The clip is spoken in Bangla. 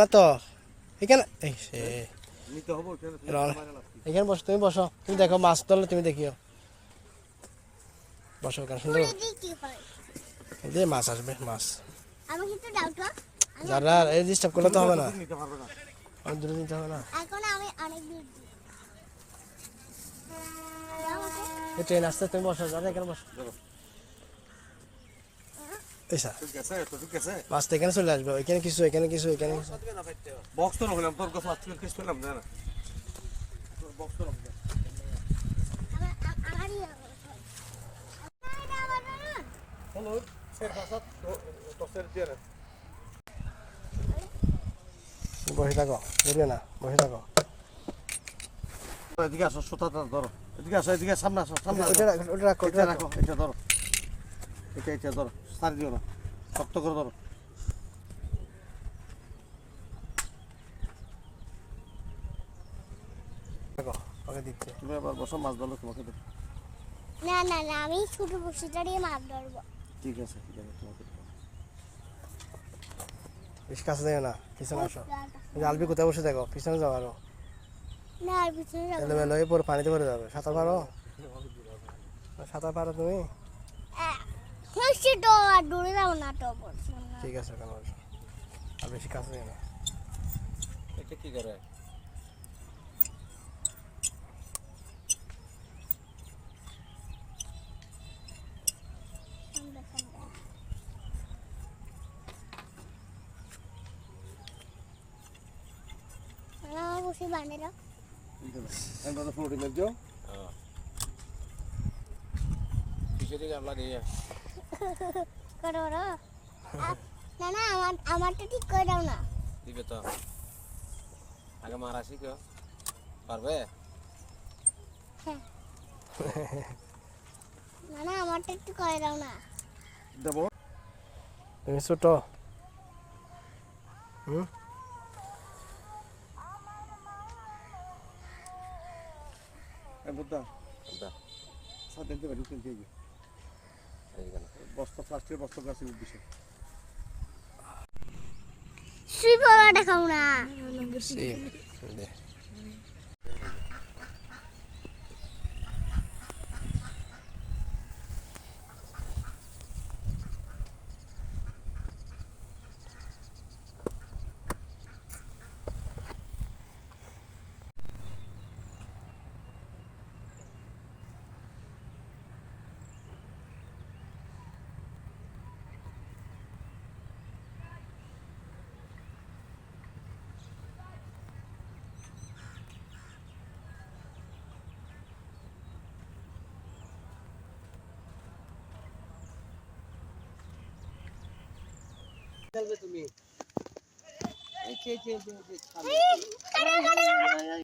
না তো এখানে নিতে হবে এখানে বসো, তুমি বসো, তুমি দেখো মাছ ধরলে তুমি দেখিও, বসো ওখানে সুন্দর যে মাছ আসবে, মাছ যারা এই ডিস্টার্ব করলে তো হবে না, অনেক দূরে নিতে হবে না। এই ট্রেন আসছে, তুমি বসো, যারা এখানে বসো, মাছ তো এখানে চলে আসবে, এখানে কিছু এখানে কিছু এখানে কিছু। বক্স তো রাখলাম তোর কাছে আজকে কিছু পেলাম না না বক্স তো রাখলাম হলো সের ফাসাদ তো সের দিয়ে বসে থাকো, বেরিয়ে না, বসে থাকো। এদিকে আসো, সুতাটা ধরো, এদিকে আসো, এদিকে সামনে আসো, সামনে ওটা রাখো, এটা রাখো, এটা ধরো, এটা ধরো, সারি দিও না, শক্ত করে ধরো। ওকে দিচ্ছে, তুমি আবার বসো, মাছ ধরলো তোমাকে দেবো। না না না, আমি ছোট বড়শিটা দিয়ে মাছ ধরবো। ঠিক আছে তোমাকে দেবো। বেশি কাছে যাবে না, পিছনে আসো। আলবি কোথায় বসে দেখো, পিছনে যাও আরো, না আর পিছনে যাবো না। এলোমেলো হয়ে পরে পানিতে পড়ে যাবে। সাঁতার পারো, সাঁতার পারো তুমি? বড়শি তো আর দূরে যাবো না তো, বলছিলাম না। ঠিক আছে, কেন বসো, আর বেশি কাছে যাবে না। এটা কি করে সামনে, সামনে। আমার বড়শি বানিয়ে দাও। এটা তো ফ্লোটিং এর যাও কিসের গামলা দিয়ে করো করো। না না, আমারটা ঠিক করে দাও না। দিবে তো আগে মারা শিখো, পারবে? হ্যাঁ। না না, আমারটা একটু করে দাও না। দেবো। তুমি ছোট, বুদ্ধা দা সাথে দেবে ঢুকে দিয়ে এইখানে বস্তা প্লাস্টিকের বস্তা গাছের উদ্দেশ্যে শুই পড়াটা খাও না। দে। খেলবে তুমি? এই এই, খাড়া, খাড়া।